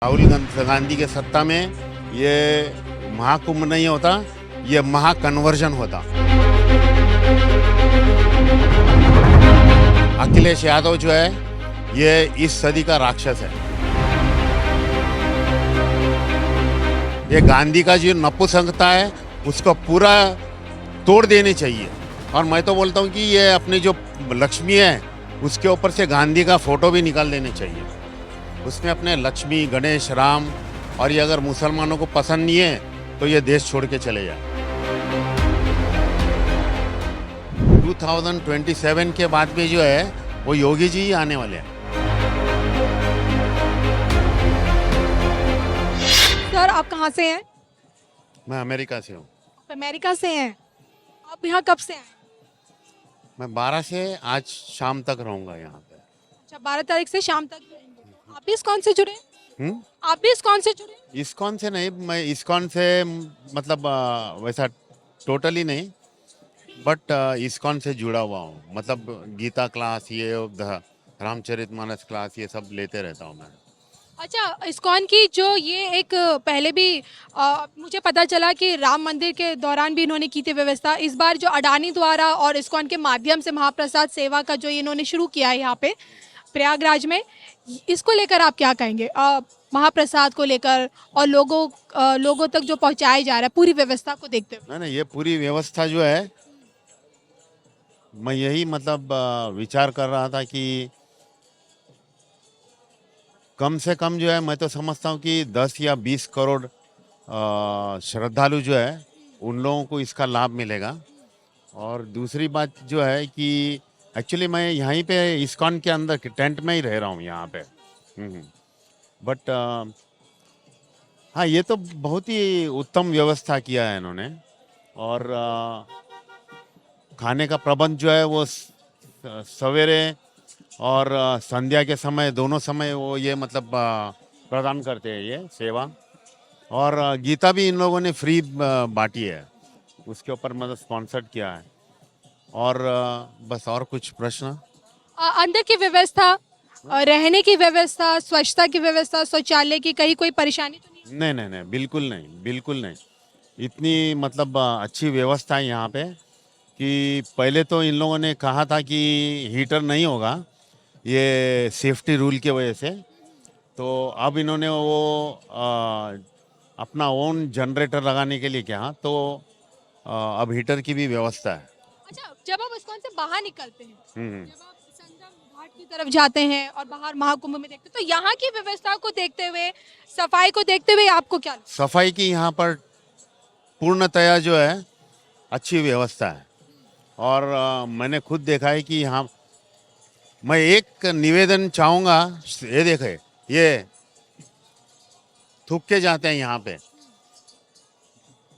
राहुल गांधी के सत्ता में ये महाकुंभ नहीं होता, ये महाकन्वर्जन होता। अखिलेश यादव जो है ये इस सदी का राक्षस है। ये गांधी का जो नपुंसकता है उसको पूरा तोड़ देनी चाहिए। और मैं तो बोलता हूँ कि ये अपनी जो लक्ष्मी है उसके ऊपर से गांधी का फोटो भी निकाल देने चाहिए। उसमें अपने लक्ष्मी, गणेश, राम, और ये अगर मुसलमानों को पसंद नहीं है तो ये देश छोड़ के चले जाए। 2027 के बाद में जो है वो योगी जी ही आने वाले हैं। सर आप कहाँ से हैं? मैं अमेरिका से हूँ। आप अमेरिका से हैं। आप यहाँ कब से आए? मैं 12 से आज शाम तक रहूँगा यहाँ पे। अच्छा 12 तारीख से शाम तक रहेंगे। तो आप भी इस्कॉन से जुड़े? आप भी इस्कॉन से जुड़े? इस्कॉन से नहीं, मैं इस्कॉन से मतलब वैसा टोटली नहीं, बट इस्कॉन से जुड़ा हुआ हूँ। मतलब गीता क्लास, ये रामचरितमानस क्लास, ये सब लेते रहता हूँ मैं। अच्छा इस्कॉन की जो ये एक पहले भी मुझे पता चला कि राम मंदिर के दौरान भी इन्होंने की थी व्यवस्था। इस बार जो अडानी द्वारा और इस्कॉन के माध्यम से महाप्रसाद सेवा का जो इन्होंने शुरू किया है यहाँ पे प्रयागराज में, इसको लेकर आप क्या कहेंगे? महाप्रसाद को लेकर और लोगों तक जो पहुँचाया जा रहा है पूरी व्यवस्था को देखते हुए। नहीं, ये पूरी व्यवस्था जो है, मैं यही मतलब विचार कर रहा था कि कम से कम जो है, मैं तो समझता हूँ कि 10 या 20 करोड़ श्रद्धालु जो है उन लोगों को इसका लाभ मिलेगा। और दूसरी बात जो है कि एक्चुअली मैं यहीं पे इस्कॉन के अंदर टेंट में ही रह रहा हूँ यहाँ पे। बट हाँ, ये तो बहुत ही उत्तम व्यवस्था किया है इन्होंने। और खाने का प्रबंध जो है वो सवेरे और संध्या के समय, दोनों समय वो ये मतलब प्रदान करते हैं ये सेवा। और गीता भी इन लोगों ने फ्री बांटी है, उसके ऊपर मतलब स्पॉन्सर्ड किया है। और बस, और कुछ प्रश्न? अंदर की व्यवस्था, रहने की व्यवस्था, स्वच्छता की व्यवस्था, शौचालय की कहीं कोई परेशानी तो नहीं? नहीं नहीं नहीं, बिल्कुल नहीं, बिल्कुल नहीं। इतनी मतलब अच्छी व्यवस्था है यहाँ पे कि पहले तो इन लोगों ने कहा था कि हीटर नहीं होगा, ये सेफ्टी रूल की वजह से। तो अब इन्होंने वो अपना ओन जनरेटर लगाने के लिए कहा, तो अब हीटर की भी व्यवस्था है। अच्छा जब आप इस्कॉन से बाहर निकलते हैं, हम्म। जब आप संगम घाट की तरफ जाते हैं और बाहर महाकुंभ में देखते हैं, तो यहाँ की व्यवस्था को देखते हुए, सफाई को देखते हुए आपको क्या लगता सफाई की यहाँ पर पूर्णतया जो है अच्छी व्यवस्था है। और मैंने खुद देखा है कि यहाँ, मैं एक निवेदन चाहूँगा, ये देखे, ये थूक के जाते हैं यहाँ पे।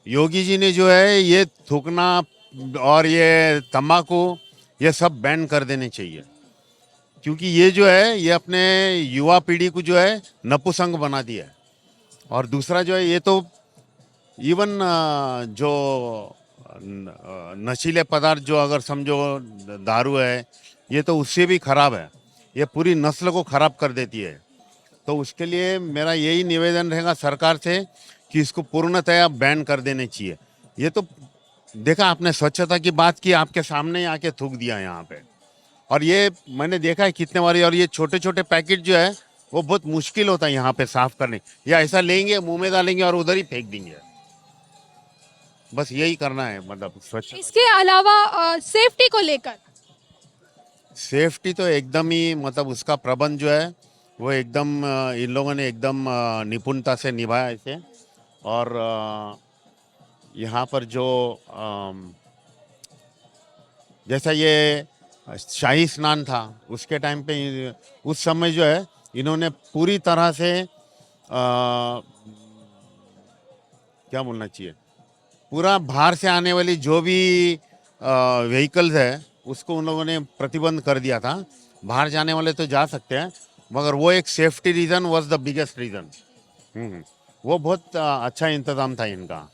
योगी जी ने जो है ये थूकना और ये तंबाकू, ये सब बैन कर देने चाहिए। क्योंकि ये जो है ये अपने युवा पीढ़ी को जो है नपुंसक बना दिया है। और दूसरा जो है, ये तो इवन जो नशीले पदार्थ जो, अगर समझो दारू है, ये तो उससे भी खराब है। ये पूरी नस्ल को खराब कर देती है। तो उसके लिए मेरा यही निवेदन रहेगा सरकार से कि इसको पूर्णतया बैन कर देने चाहिए। ये तो देखा आपने, स्वच्छता की बात की, आपके सामने ही आके थूक दिया यहाँ पे। और ये मैंने देखा है कितने बार। और ये छोटे छोटे पैकेट जो है वो बहुत मुश्किल होता है यहाँ पे साफ करने, या ऐसा लेंगे मुंह में डालेंगे और उधर ही फेंक देंगे। बस यही करना है, मतलब स्वच्छ। इसके अलावा सेफ्टी को लेकर? सेफ्टी तो एकदम ही, मतलब उसका प्रबंध जो है वो एकदम इन लोगों ने एकदम निपुणता से निभाया इसे। और यहाँ पर जो जैसा ये शाही स्नान था उसके टाइम पे, उस समय जो है इन्होंने पूरी तरह से क्या बोलना चाहिए, पूरा बाहर से आने वाली जो भी व्हीकल्स है उसको उन लोगों ने प्रतिबंध कर दिया था। बाहर जाने वाले तो जा सकते हैं, मगर वो एक safety reason was the biggest reason. वो बहुत अच्छा इंतज़ाम था इनका,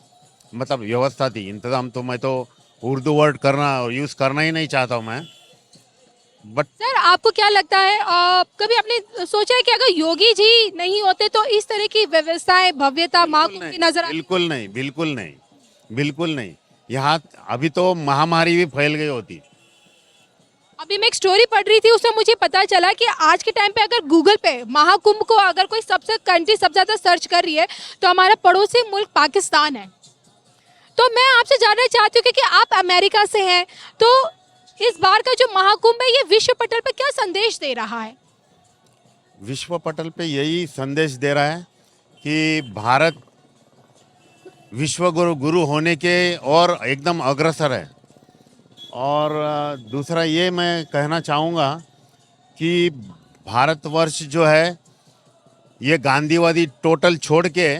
मतलब व्यवस्था थी। इंतज़ाम तो मैं तो उर्दू वर्ड करना यूज़ करना ही नहीं चाहता हूँ मैं। बट सर आपको क्या लगता है कभी आपने सोचा है कि अगर योगी जी नहीं होते तो इस तरह की व्यवस्थाएं भव्यता महाकुंभ की नजर आती? बिल्कुल नहीं, बिल्कुल नहीं, बिल्कुल नहीं। यहाँ अभी तो महामारी भी फैल गई होती। अभी मैं एक स्टोरी पढ़ रही थी उसमें मुझे पता चला कि आज के टाइम पे अगर गूगल पे महाकुंभ को अगर कोई सबसे कंट्री सबसे ज्यादा सर्च कर रही है तो हमारा पड़ोसी मुल्क पाकिस्तान है। तो मैं आपसे जानना चाहती हूँ क्योंकि आप अमेरिका से हैं, तो इस बार का जो महाकुंभ है ये विश्व पटल पर क्या संदेश दे रहा है? विश्व पटल पे यही संदेश दे रहा है कि भारत विश्व गुरु गुरु होने के और एकदम अग्रसर है। और दूसरा ये मैं कहना चाहूँगा कि भारतवर्ष जो है ये गांधीवादी टोटल छोड़ के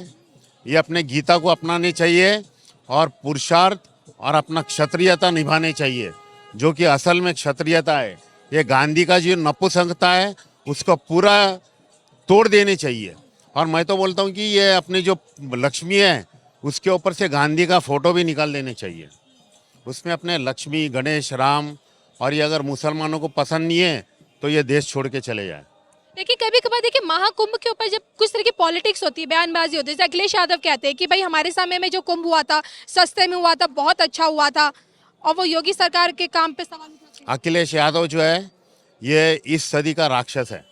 ये अपने गीता को अपनाने चाहिए और पुरुषार्थ और अपना क्षत्रियता निभाने चाहिए, जो कि असल में क्षत्रियता है। ये गांधी का जो नपुंसकता है उसको पूरा तोड़ देने चाहिए। और मैं तो बोलता हूँ कि ये अपनी जो लक्ष्मी है उसके ऊपर से गांधी का फोटो भी निकाल देने चाहिए। उसमें अपने लक्ष्मी, गणेश, राम, और ये अगर मुसलमानों को पसंद नहीं है तो ये देश छोड़ के चले जाए। देखिए कभी कभार देखिए महाकुंभ के ऊपर जब कुछ तरह की पॉलिटिक्स होती है, बयानबाजी होती है, जैसे अखिलेश यादव कहते हैं कि भाई हमारे समय में जो कुंभ हुआ था सस्ते में हुआ था, बहुत अच्छा हुआ था, और वो योगी सरकार के काम पे सवाल उठाते हैं। अखिलेश यादव जो है ये इस सदी का राक्षस है,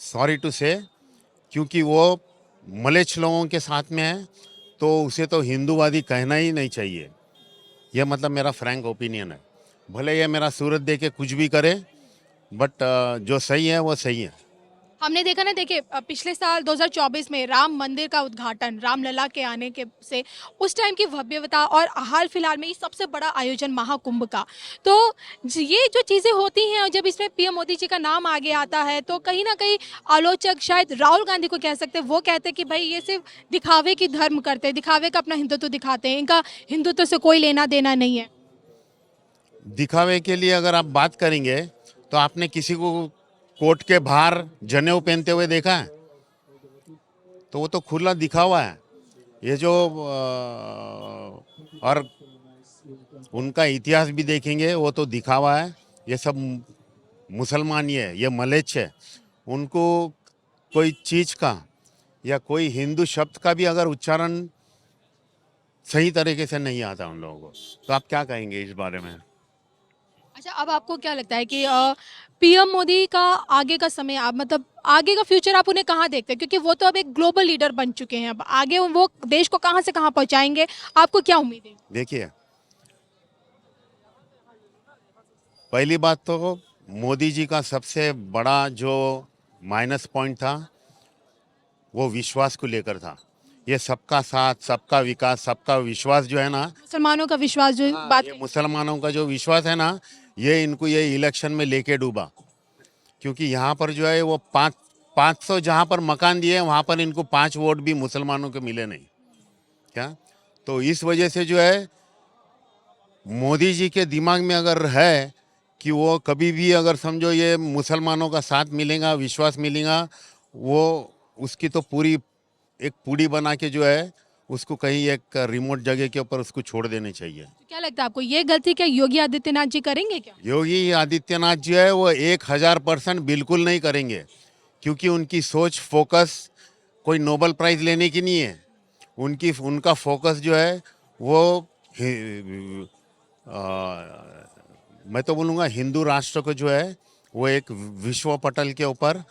सॉरी टू से, क्योंकि वो मलेच्छ लोगों के साथ में है तो उसे तो हिंदूवादी कहना ही नहीं चाहिए। ये मतलब मेरा फ्रैंक ओपिनियन है। भले ये मेरा सूरत दे के कुछ भी करे, बट जो सही है वो सही है। हमने देखा ना, देखिए पिछले साल 2024 में राम मंदिर का उद्घाटन, रामलला के आने के से उस टाइम की भव्यता, और हाल फिलहाल में ये सबसे बड़ा आयोजन महाकुंभ का। तो ये जो चीज़ें होती हैं और जब इसमें पीएम मोदी जी का नाम आगे आता है तो कहीं ना कहीं आलोचक शायद राहुल गांधी को कह सकते हैं, वो कहते हैं कि भाई ये सिर्फ दिखावे की धर्म करते हैं, दिखावे का अपना हिंदुत्व दिखाते हैं, इनका हिंदुत्व से कोई लेना देना नहीं है। दिखावे के लिए अगर आप बात करेंगे तो आपने किसी को कोर्ट के बाहर जनेऊ पहनते हुए देखा है? तो वो तो खुला दिखावा है। ये जो और उनका इतिहास भी देखेंगे वो तो दिखावा है। ये सब मुसलमान ही है, ये मलेच्छ है। उनको कोई चीज़ का या कोई हिंदू शब्द का भी अगर उच्चारण सही तरीके से नहीं आता उन लोगों को, तो आप क्या कहेंगे इस बारे में? अच्छा, अब आपको क्या लगता है कि पीएम मोदी का आगे का समय, आप मतलब आगे का फ्यूचर आप उन्हें कहाँ देखते हैं? क्योंकि वो तो अब एक ग्लोबल लीडर बन चुके हैं, अब आगे वो देश को कहाँ से कहाँ पहुंचाएंगे, आपको क्या उम्मीद है? देखिए, पहली बात तो मोदी जी का सबसे बड़ा जो माइनस पॉइंट था वो विश्वास को लेकर था। ये सबका साथ, सबका विकास, सबका विश्वास जो है ना, मुसलमानों का विश्वास जो बात ये मुसलमानों का जो विश्वास है ना, ये इनको ये इलेक्शन में लेके डूबा। क्योंकि यहाँ पर जो है वो 500 जहाँ पर मकान दिए वहाँ पर इनको 5 वोट भी मुसलमानों के मिले नहीं। क्या? तो इस वजह से जो है मोदी जी के दिमाग में अगर है कि वो कभी भी अगर समझो ये मुसलमानों का साथ मिलेगा, विश्वास मिलेगा, वो उसकी तो पूरी एक पूड़ी बना के जो है उसको कहीं एक रिमोट जगह के ऊपर उसको छोड़ देने चाहिए। क्या लगता है आपको, ये गलती क्या योगी आदित्यनाथ जी करेंगे क्या? योगी आदित्यनाथ जो है वो 1000% बिल्कुल नहीं करेंगे, क्योंकि उनकी सोच, फोकस कोई नोबेल प्राइज लेने की नहीं है। उनका फोकस जो है वो मैं तो बोलूँगा हिंदू राष्ट्र को जो है वो एक विश्व पटल के ऊपर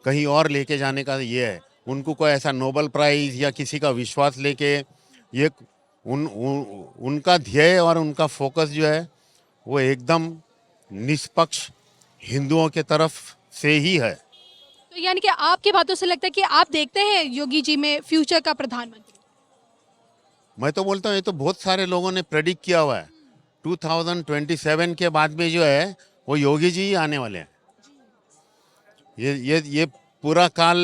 कहीं और लेके जाने का ये है। उनको कोई ऐसा नोबेल प्राइज या किसी का विश्वास लेके ये उनका ध्येय और उनका फोकस जो है वो एकदम निष्पक्ष हिंदुओं के तरफ से ही है। तो यानी कि आपकी बातों से लगता है कि आप देखते हैं योगी जी में फ्यूचर का प्रधानमंत्री? मैं तो बोलता हूँ ये तो बहुत सारे लोगों ने प्रेडिक्ट किया हुआ है। 2027 के बाद में जो है वो योगी जी ही आने वाले हैं। ये पूरा काल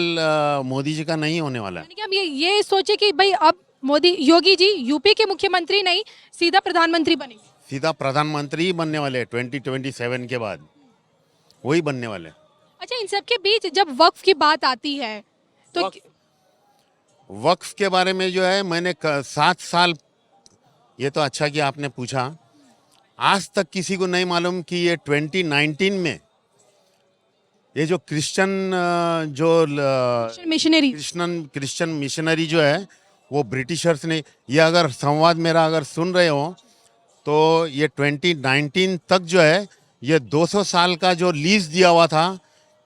मोदी जी का नहीं होने वाला है। यानी कि हम ये सोचे कि भाई अब मोदी योगी जी यूपी के मुख्यमंत्री नहीं, सीधा प्रधानमंत्री बनेंगे। सीधा प्रधानमंत्री ही बनने वाले हैं 2027 के बाद, वही बनने वाले हैं। अच्छा, इन सब के बीच जब वक्फ की बात आती है तो वक्फ के बारे में जो है मैंने 7 साल, ये तो अच्छा कि आपने पूछा, आज तक किसी को नहीं मालूम कि ये 2019 में ये जो क्रिश्चियन मिशनरी क्रिश्चियन मिशनरी जो है वो ब्रिटिशर्स ने, ये अगर संवाद मेरा अगर सुन रहे हो तो ये 2019 तक जो है ये 200 साल का जो लीज दिया हुआ था,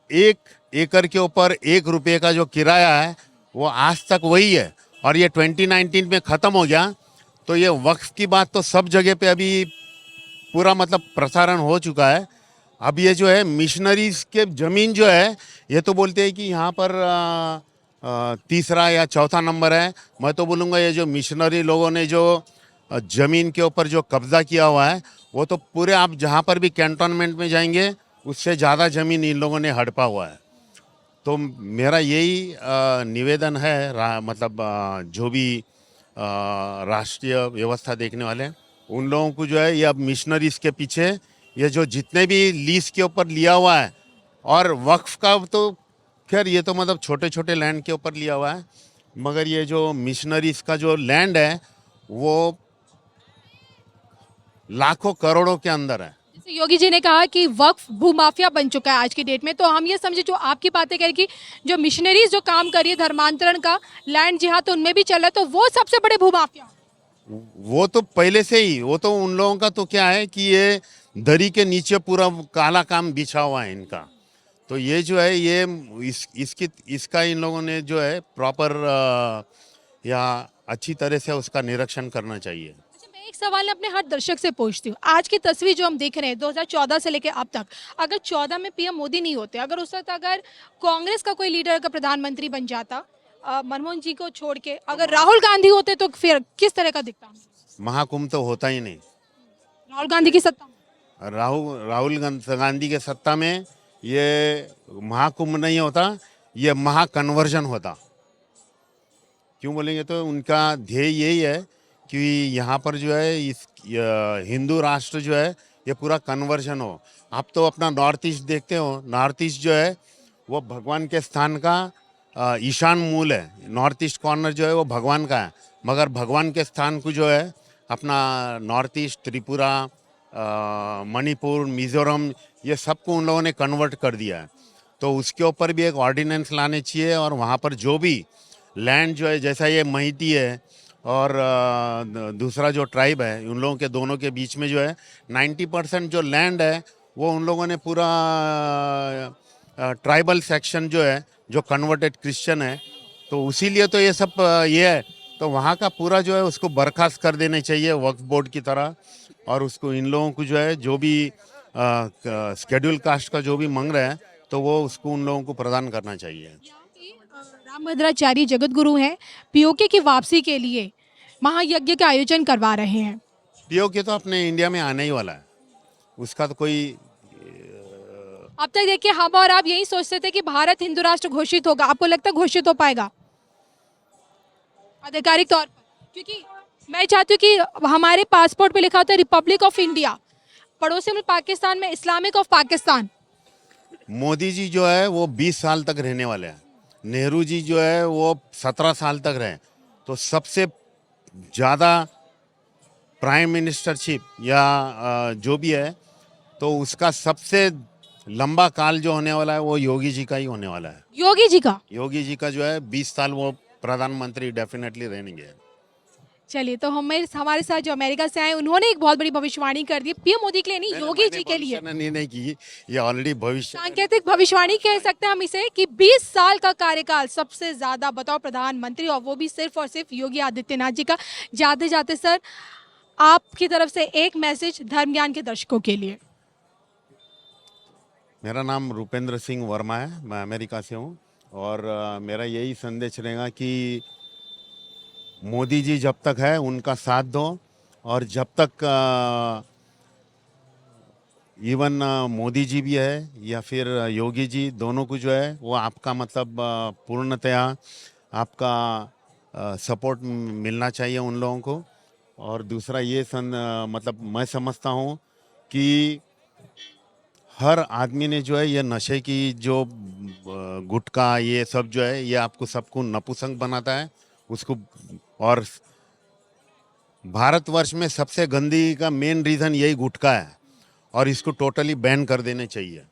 1 एकड़ के ऊपर 1 रुपये का जो किराया है वो आज तक वही है, और ये 2019 में ख़त्म हो गया। तो ये वक्फ की बात तो सब जगह पे अभी पूरा मतलब प्रसारण हो चुका है। अब ये जो है मिशनरीज के ज़मीन जो है ये तो बोलते हैं कि यहाँ पर तीसरा या चौथा नंबर है। मैं तो बोलूँगा ये जो मिशनरी लोगों ने जो ज़मीन के ऊपर जो कब्ज़ा किया हुआ है वो तो पूरे, आप जहाँ पर भी कैंटोनमेंट में जाएंगे उससे ज़्यादा ज़मीन इन लोगों ने हड़पा हुआ है। तो मेरा यही निवेदन है मतलब जो भी राष्ट्रीय व्यवस्था देखने वाले हैं उन लोगों को जो है ये अब मिशनरीज के पीछे ये जो जितने भी लीज के ऊपर लिया हुआ है, और वक्फ का तो खैर ये तो मतलब छोटे छोटे लैंड के ऊपर लिया हुआ है, मगर ये जो मिशनरीज का जो लैंड है वो लाखों करोड़ों के अंदर है। जैसे योगी जी ने कहा कि वक्फ भूमाफिया बन चुका है आज की डेट में, तो हम ये समझे जो आपकी बातें कह रही कि जो मिशनरीज जो काम कर रही है धर्मांतरण का, लैंड जिहाद तो उनमें भी चल रहा है, तो वो सबसे बड़े भूमाफिया। वो तो पहले से ही, वो तो उन लोगों का तो क्या है कि ये दरी के नीचे पूरा काला काम बिछा हुआ है इनका। तो ये जो है ये इसका इन लोगों ने जो है प्रॉपर या अच्छी तरह से उसका निरीक्षण करना चाहिए। अच्छा, मैं एक सवाल अपने हर दर्शक से पूछती हूँ, आज की तस्वीर जो हम देख रहे हैं 2014 से लेकर अब तक, अगर 14 में पीएम मोदी नहीं होते, अगर उस वक्त अगर कांग्रेस का कोई लीडर का प्रधानमंत्री बन जाता, मनमोहन जी को छोड़ के अगर राहुल गांधी होते, तो फिर किस तरह का दिखता? महाकुंभ तो होता ही नहीं। राहुल गांधी की सत्ता में, राहुल गांधी के सत्ता में ये महाकुंभ नहीं होता, ये महाकन्वर्जन होता। क्यों बोलेंगे तो उनका ध्येय यही है कि यहाँ पर जो है हिंदू राष्ट्र जो है ये पूरा कन्वर्जन हो। आप तो अपना नॉर्थ ईस्ट देखते हो, नॉर्थ ईस्ट जो है वो भगवान के स्थान का ईशान मूल है। नॉर्थ ईस्ट कॉर्नर जो है वो भगवान का है, मगर भगवान के स्थान को जो है अपना नॉर्थ ईस्ट, त्रिपुरा, मणिपुर, मिज़ोरम, ये सबको उन लोगों ने कन्वर्ट कर दिया है। तो उसके ऊपर भी एक ऑर्डिनेंस लाने चाहिए, और वहाँ पर जो भी लैंड जो है, जैसा ये महिती है और दूसरा जो ट्राइब है, उन लोगों के दोनों के बीच में जो है 90% जो लैंड है वो उन लोगों ने पूरा ट्राइबल सेक्शन जो है जो कन्वर्टेड क्रिश्चियन है, तो उसीलिए तो ये सब ये है। तो वहाँ का पूरा जो है उसको बर्खास्त कर देने चाहिए वक्फ बोर्ड की तरह, और उसको इन लोगों को जो है जो भी शेड्यूल कास्ट का जो भी मांग रहे हैं तो वो उसको उन लोगों को प्रदान करना चाहिए। रामभद्राचार्य जगत गुरु हैं, पीओके की वापसी के लिए महायज्ञ का आयोजन करवा रहे हैं। पीओके तो अपने इंडिया में आने ही वाला है, उसका तो कोई अब तक देखिए हम और आप यही सोचते थे कि भारत हिंदू राष्ट्र घोषित होगा, आपको लगता है घोषित हो पाएगा आधिकारिक तौर पर? क्योंकि मैं चाहती हूँ कि हमारे पासपोर्ट पे लिखा होता है रिपब्लिक ऑफ इंडिया, पड़ोसी मुल्क पाकिस्तान में इस्लामिक ऑफ पाकिस्तान। मोदी जी जो है वो 20 साल तक रहने वाले हैं, नेहरू जी जो है वो 17 साल तक रहे। तो सबसे ज़्यादा प्राइम मिनिस्टरशिप या जो भी है तो उसका सबसे लंबा काल जो होने वाला है वो योगी जी का ही होने वाला है। योगी जी का जो है 20 साल वो प्रधानमंत्री डेफिनेटली रहेंगे। चलिए, तो हमारे साथ जो अमेरिका से आए उन्होंने एक बहुत बड़ी भविष्यवाणी कर दी, पीएम मोदी के लिए नहीं, योगी जी के लिए। नहीं की, ये ऑलरेडी भविष्य सांकेतिक भविष्यवाणी कह सकते हैं हम इसे, कि 20 साल का कार्यकाल सबसे ज्यादा बताओ प्रधानमंत्री, और वो भी सिर्फ और सिर्फ योगी आदित्यनाथ जी का। जाते जाते सर आपकी तरफ से एक मैसेज धर्म ज्ञान के दर्शकों के लिए। मेरा नाम रुपेंद्र सिंह वर्मा है, मैं अमेरिका से हूँ, और मेरा यही संदेश रहेगा कि मोदी जी जब तक है उनका साथ दो, और जब तक इवन मोदी जी भी है या फिर योगी जी, दोनों को जो है वो आपका मतलब पूर्णतया आपका सपोर्ट मिलना चाहिए उन लोगों को। और दूसरा ये मतलब मैं समझता हूँ कि हर आदमी ने जो है ये नशे की जो गुटखा ये सब जो है ये आपको सबको नपुंसक बनाता है उसको, और भारतवर्ष में सबसे गंदगी का मेन रीज़न यही गुटखा है और इसको टोटली बैन कर देने चाहिए।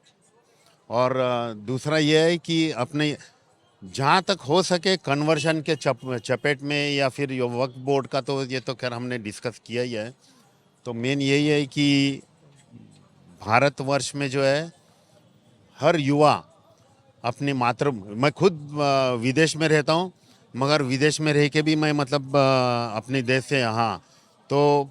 और दूसरा ये है कि अपने जहाँ तक हो सके कन्वर्शन के चपेट में या फिर ये वक्फ बोर्ड का तो ये तो खैर हमने डिस्कस किया ही है। तो मेन यही है कि भारतवर्ष में जो है हर युवा अपनी मैं खुद विदेश में रहता हूँ, मगर विदेश में रह के भी मैं मतलब अपने देश से यहाँ तो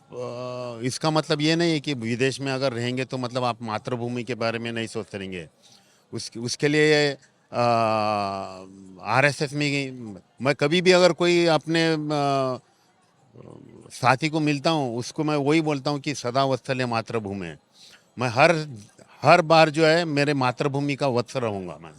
इसका मतलब ये नहीं है कि विदेश में अगर रहेंगे तो मतलब आप मातृभूमि के बारे में नहीं सोचते रहेंगे। उसके लिए आरएसएस में मैं कभी भी अगर कोई अपने साथी को मिलता हूँ उसको मैं वही बोलता हूँ कि सदा वत्सल मातृभूमि। मैं हर बार जो है मेरे मातृभूमि का वत्स रहूँगा मैं,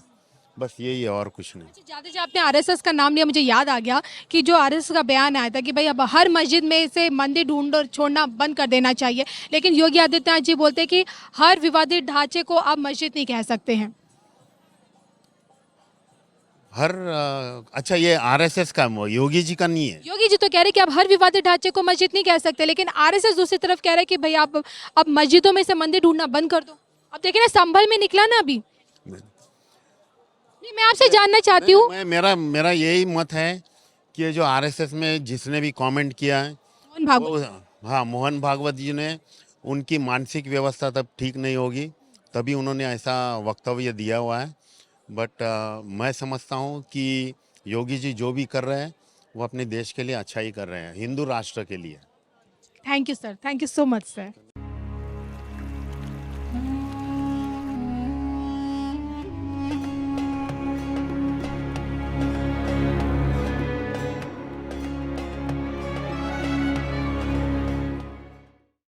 बस यही है और कुछ नहीं। ज्यादा जब आपने आरएसएस का नाम लिया मुझे याद आ गया कि जो आरएसएस का बयान आया था कि भाई अब हर मस्जिद में से मंदिर ढूंढ और छोड़ना बंद कर देना चाहिए, लेकिन योगी आदित्यनाथ जी बोलते हैं कि हर विवादित ढांचे को आप मस्जिद नहीं कह सकते हैं। अच्छा ये आरएसएस का योगी जी का नहीं है। योगी जी तो कह रहे हैं कि आप हर विवादित ढांचे को मस्जिद नहीं कह सकते, लेकिन आरएसएस दूसरी तरफ कह रहे हैं कि भाई आप अब मस्जिदों में से मंदिर ढूंढना बंद कर दो। अब देखिए ना, संभल में निकला ना अभी। नहीं, मैं आपसे जानना चाहती हूँ। मेरा यही मत है कि ये जो आरएसएस में जिसने भी कमेंट किया है मोहन भागवत, वो हाँ मोहन भागवत जी ने, उनकी मानसिक व्यवस्था तब ठीक नहीं होगी तभी उन्होंने ऐसा वक्तव्य दिया हुआ है। बट मैं समझता हूँ कि योगी जी जो भी कर रहे हैं वो अपने देश के लिए अच्छा ही कर रहे हैं, हिंदू राष्ट्र के लिए। Thank you sir, thank you so much sir.